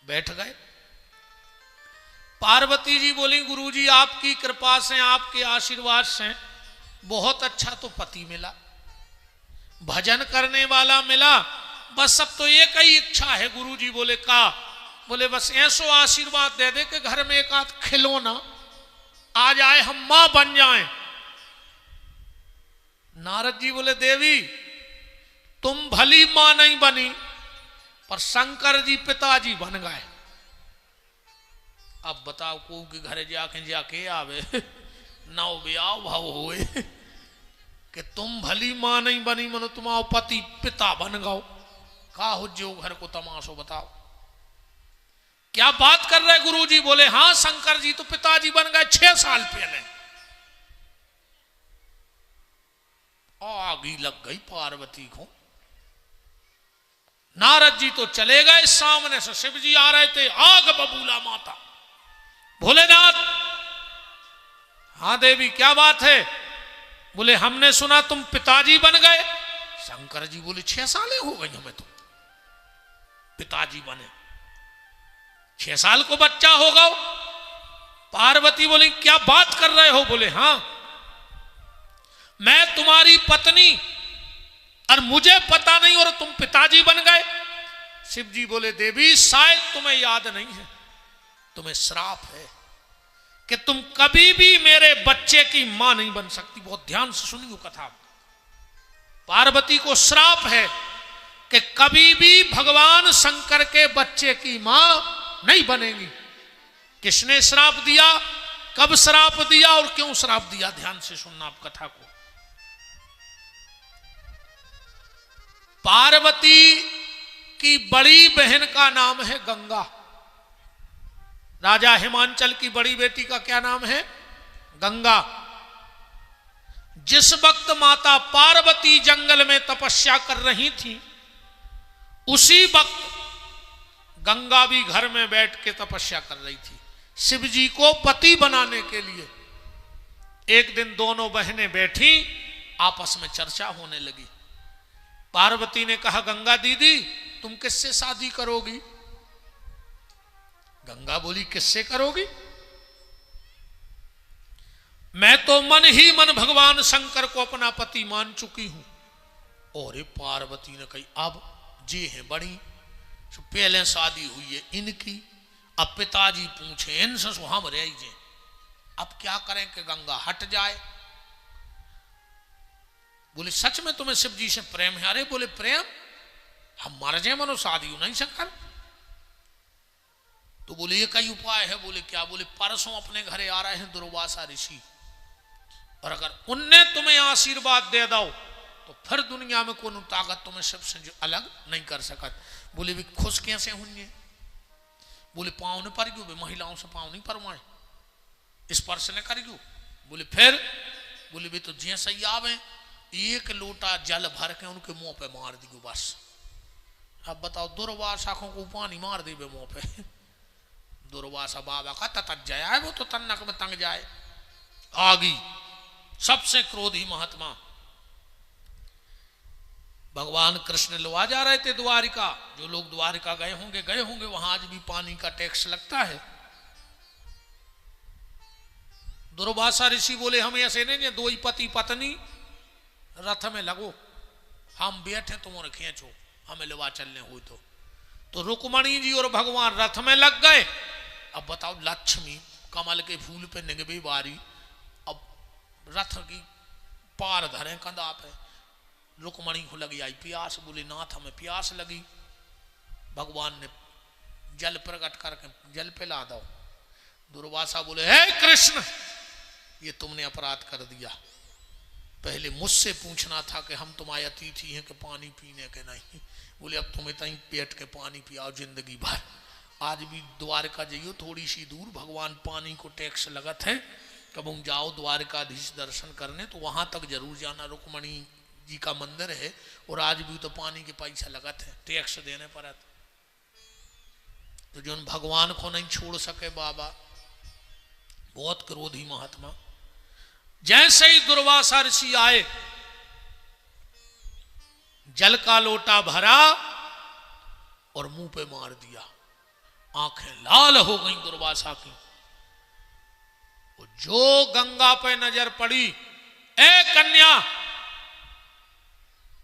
बैठ गए। पार्वती जी बोली गुरुजी आपकी कृपा से, आपके आशीर्वाद से बहुत अच्छा तो पति मिला, भजन करने वाला मिला, बस अब तो एक ही इच्छा है गुरुजी। बोले का? बोले बस ऐसो आशीर्वाद दे दे कि घर में एक आध खिलौना आ जाए, हम मां बन जाएं। नारद जी बोले देवी तुम भली मां नहीं बनी, पर शंकर जी पिताजी बन गए। अब बताओ को कि घर जाके आवे नाव ब्याह भाव हुए कि तुम भली मां नहीं बनी, मनो तुम्हारा पति पिता बन गओ। का हो जो घर को तमाशो बताओ, क्या बात कर रहे गुरुजी? बोले हां शंकर जी तो पिताजी बन गए 6 साल पहले। आग ही लग गई पार्वती को। नारद जी तो चले गए, सामने से शिव जी आ रहे थे। आग बबूला माता। भोलेनाथ, हाँ देवी क्या बात है? बोले हमने सुना तुम पिताजी बन गए। शंकर जी बोले 6 सालें हो गई हमें तो पिताजी बने, 6 साल को बच्चा होगा। पार्वती बोली क्या बात कर रहे हो? बोले हां मैं तुम्हारी पत्नी और मुझे पता नहीं और तुम पिताजी बन गए। शिव जी बोले देवी शायद तुम्हें याद नहीं है, तुम्हें श्राप है कि तुम कभी भी मेरे बच्चे की मां नहीं बन सकती। बहुत ध्यान से सुनियो कथा। पार्वती को श्राप है कि कभी भी भगवान शंकर के बच्चे की मां नहीं बनेगी। किसने श्राप दिया, कब श्राप दिया और क्यों श्राप दिया? ध्यान से सुनना आप कथा को। पार्वती की बड़ी बहन का नाम है गंगा। राजा हिमांचल की बड़ी बेटी का क्या नाम है? गंगा। जिस वक्त माता पार्वती जंगल में तपस्या कर रही थी, उसी वक्त गंगा भी घर में बैठ के तपस्या कर रही थी शिव जी को पति बनाने के लिए। एक दिन दोनों बहनें बैठी, आपस में चर्चा होने लगी। पार्वती ने कहा गंगा दीदी तुम किससे शादी करोगी? गंगा बोली किससे करोगी? मैं तो मन ही मन भगवान शंकर को अपना पति मान चुकी हूं। और पार्वती ने कही अब जी है बड़ी, पहले शादी हुई है इनकी, अब पिताजी पूछे इनसे हम रह जे, अब क्या करें कि गंगा हट जाए। बोले सच में तुम्हें शिव जी से प्रेम है? अरे बोले प्रेम हम मर जाए मनो शादी हो नहीं शंकर। तो बोले ये कई उपाय है। बोले क्या? बोले परसों अपने घरे आ रहे हैं दुर्वासा ऋषि, और अगर उनने तुम्हें आशीर्वाद दे दो तो फिर दुनिया में कोई ताकत तुम्हें शिव से अलग नहीं कर सकत। बोले भी खुश कैसे होंगे? बोले पाँव ने पर गयो, महिलाओं से पाँव नहीं परवाए, स्पर्श ने कर गयो। बोले फिर? बोले भी तो जैसे ही आवे एक लोटा जल भर के उनके मुंह पे मार दियो बस। अब बताओ दुर्वासा को पानी मार दी मुंह पे, दुर्वासा बाबा का तत जाए वो तो तन्नक में तंग जाए। आगी सबसे क्रोधी महात्मा भगवान कृष्ण लवा जा रहे थे द्वारिका। जो लोग द्वारिका गए होंगे वहां आज भी पानी का टैक्स लगता है। दुर्वासा ऋषि बोले हम ऐसे नहीं, दो ही पति पत्नी रथ में लगो, हम बैठे तुम और खींचो, हमें लवा चलने हुई तो रुक्मणी जी और भगवान रथ में लग गए। अब बताओ लक्ष्मी कमल के फूल पे निगबी बारी, अब रथ की पार धरे कंधा पे। रुक्मणी को लगी आई प्यास, बोली नाथ हमें प्यास लगी। भगवान ने जल प्रकट करके जल पिला दो। दुर्वासा बोले हे कृष्ण ये तुमने अपराध कर दिया, पहले मुझसे पूछना था कि हम तुम्हारे अतिथि हैं कि पानी पीने के नहीं। बोले अब तुम्हें तहीं पेट के पानी पियाओ जिंदगी भर। आज भी द्वारका जाइयो थोड़ी सी दूर, भगवान पानी को टैक्स लगत है, कब जाओ द्वारकाधीश दर्शन करने तो वहां तक जरूर जाना। रुक्मणी जी का मंदिर है और आज भी तो पानी के पैसा लगत है, टैक्स देने पर। तो जो भगवान को नहीं छोड़ सके बाबा, बहुत क्रोधी महात्मा। जैसे ही दुर्वासा ऋषि आए, जल का लोटा भरा और मुंह पे मार दिया। आंखें लाल हो गई दुर्वासा की। जो गंगा पे नजर पड़ी, ए कन्या,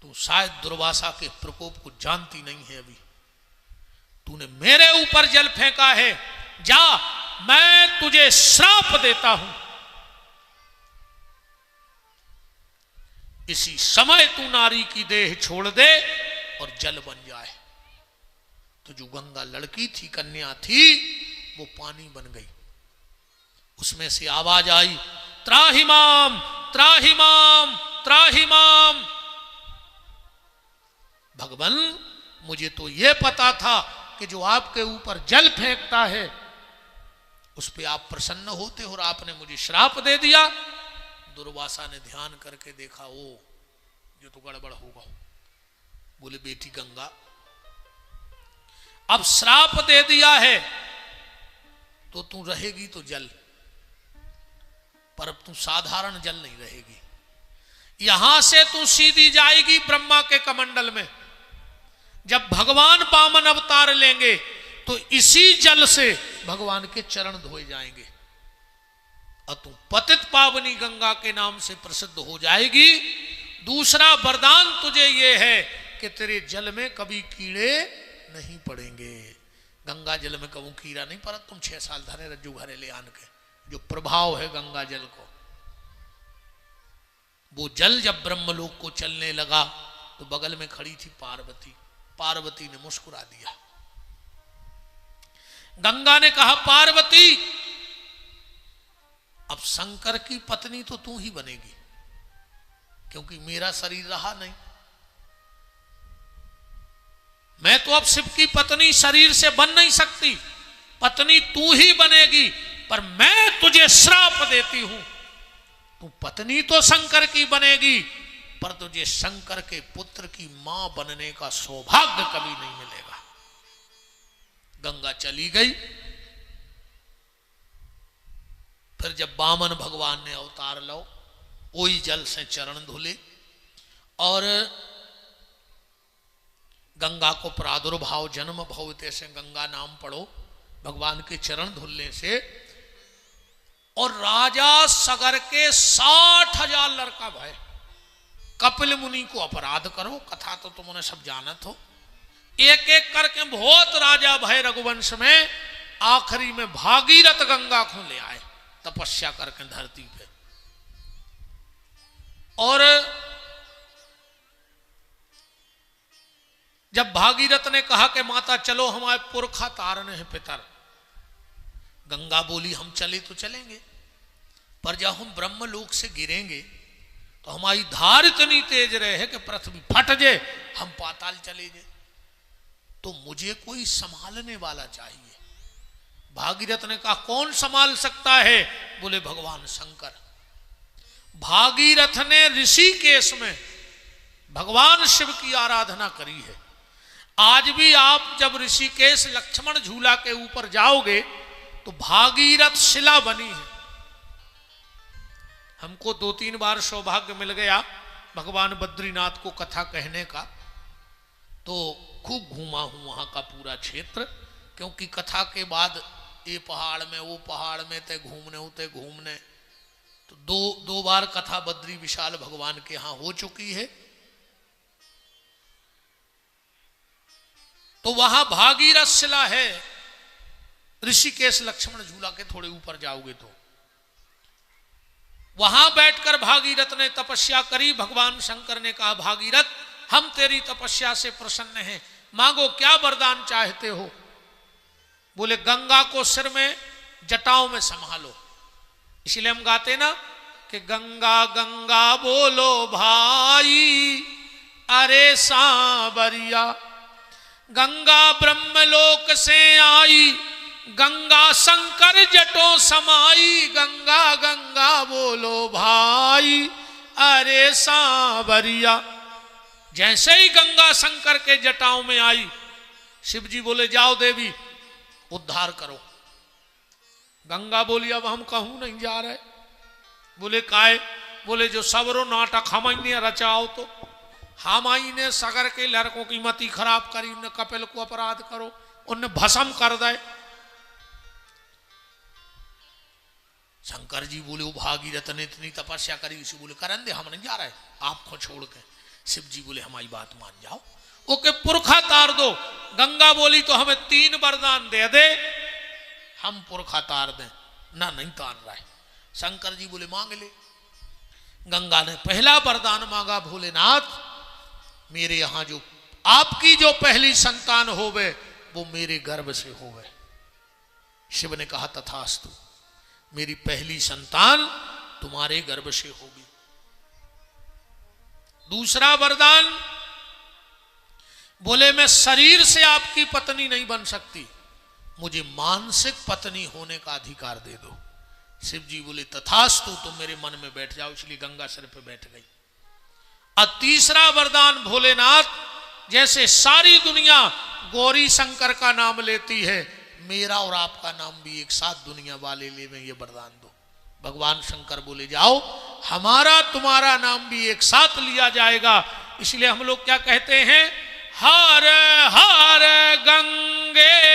तू शायद दुर्वासा के प्रकोप को जानती नहीं है, अभी तूने मेरे ऊपर जल फेंका है, जा मैं तुझे श्राप देता हूं, इसी समय तू नारी की देह छोड़ दे और जल बन जाए। तो जो गंगा लड़की थी, कन्या थी, वो पानी बन गई। उसमें से आवाज आई, त्राहिमाम त्राहिमाम त्राहिमाम। भगवान, मुझे तो यह पता था कि जो आपके ऊपर जल फेंकता है उस पे आप प्रसन्न होते हो, और आपने मुझे श्राप दे दिया। दुर्वासा ने ध्यान करके देखा, ओ ये तो गड़बड़ होगा। बोले, बेटी गंगा, अब श्राप दे दिया है तो तू रहेगी तो जल, पर अब तू साधारण जल नहीं रहेगी। यहां से तू सीधी जाएगी ब्रह्मा के कमंडल में। जब भगवान वामन अवतार लेंगे तो इसी जल से भगवान के चरण धोए जाएंगे, और तू पतित पावनी गंगा के नाम से प्रसिद्ध हो जाएगी। दूसरा वरदान तुझे यह है कि तेरे जल में कभी कीड़े नहीं पड़ेंगे। गंगा जल में कभी कीड़ा नहीं पड़ा। तुम 6 साल धरे रज्जू घरे ले आन के, जो प्रभाव है गंगा जल को। वो जल जब ब्रह्मलोक को चलने लगा तो बगल में खड़ी थी पार्वती। पार्वती ने मुस्कुरा दिया। गंगा ने कहा, पार्वती, अब शंकर की पत्नी तो तू ही बनेगी, क्योंकि मेरा शरीर रहा नहीं। मैं तो अब शिव की पत्नी शरीर से बन नहीं सकती, पत्नी तू ही बनेगी। पर मैं तुझे श्राप देती हूं, तू पत्नी तो शंकर की बनेगी, पर तुझे शंकर के पुत्र की मां बनने का सौभाग्य कभी नहीं मिलेगा। गंगा चली गई। फिर जब वामन भगवान ने अवतार लो, वही जल से चरण धुले और गंगा को प्रादुर्भाव जन्म भवते से गंगा नाम पढ़ो भगवान के चरण धुलने से। और राजा सगर के 60,000 लड़का भय। कपिल मुनि को अपराध करो, कथा तो तुमने सब जानत हो। एक एक करके बहुत राजा भय रघुवंश में। आखिरी में भागीरथ गंगा को ले आए तपस्या करके धरती पे। और जब भागीरथ ने कहा कि माता चलो, हमारे पुरखा तारने हैं पितर, गंगा बोली हम चले तो चलेंगे, पर जब हम ब्रह्मलोक से गिरेंगे तो हमारी धार इतनी तेज रहे कि पृथ्वी फट जाए, हम पाताल चले जाए, तो मुझे कोई संभालने वाला चाहिए। भागीरथ ने कहा कौन संभाल सकता है? बोले भगवान शंकर। भागीरथ ने ऋषिकेश में भगवान शिव की आराधना करी है। आज भी आप जब ऋषिकेश लक्ष्मण झूला के ऊपर जाओगे तो भागीरथ शिला बनी है। हमको 2-3 बार सौभाग्य मिल गया भगवान बद्रीनाथ को कथा कहने का, तो खूब घूमा हूं वहां का पूरा क्षेत्र, क्योंकि कथा के बाद ये पहाड़ में वो पहाड़ में ते घूमने तो दो बार कथा बद्री विशाल भगवान के यहां हो चुकी है। तो वहां भागीरथ शिला है। ऋषिकेश लक्ष्मण झूला के थोड़े ऊपर जाओगे तो वहां बैठकर भागीरथ ने तपस्या करी। भगवान शंकर ने कहा भागीरथ हम तेरी तपस्या से प्रसन्न हैं, मांगो क्या वरदान चाहते हो? बोले गंगा को सिर में जटाओं में संभालो। इसलिए हम गाते ना कि गंगा गंगा बोलो भाई, अरे सांवरिया, गंगा ब्रह्मलोक से आई, गंगा शंकर जटों समाई, गंगा गंगा बोलो भाई, अरे सांवरिया। जैसे ही गंगा शंकर के जटाओं में आई, शिव जी बोले जाओ देवी उद्धार करो। गंगा बोली अब हम कहूं नहीं जा रहे। बोले काहे? बोले जो सबरो नाटक हम ने रचाओ, तो हम आई ने सगर के लड़कों की मति खराब करी, उन्हें कपिल को अपराध करो, उन्हें भस्म कर दे। शंकर जी बोले, वो भागीरथ ने इतनी तपस्या करी, इसी बोले करन दे, हम नहीं जा रहे आपको छोड़ के। शिव जी बोले हमारी बात मान जाओ, ओके पुरखा तार दो। गंगा बोली तो हमें 3 वरदान दे दे, हम पुरखा तार दें। ना नहीं तार रहा है। शंकर जी बोले मांग ले। गंगा ने पहला वरदान मांगा, भोलेनाथ मेरे यहां जो आपकी जो पहली संतान होवे वो मेरे गर्भ से होवे। शिव ने कहा तथास्तु, मेरी पहली संतान तुम्हारे गर्भ से होगी। दूसरा वरदान, बोले मैं शरीर से आपकी पत्नी नहीं बन सकती, मुझे मानसिक पत्नी होने का अधिकार दे दो। शिव जी बोले तथास्तु, तुम मेरे मन में बैठ जाओ। इसलिए गंगा सिर पे बैठ गई। और तीसरा वरदान, भोलेनाथ जैसे सारी दुनिया गौरी शंकर का नाम लेती है, मेरा और आपका नाम भी एक साथ दुनिया वाले ले में, ये वरदान दो। भगवान शंकर बोले जाओ, हमारा तुम्हारा नाम भी एक साथ लिया जाएगा। इसलिए हम लोग क्या कहते हैं, हर हर गंगे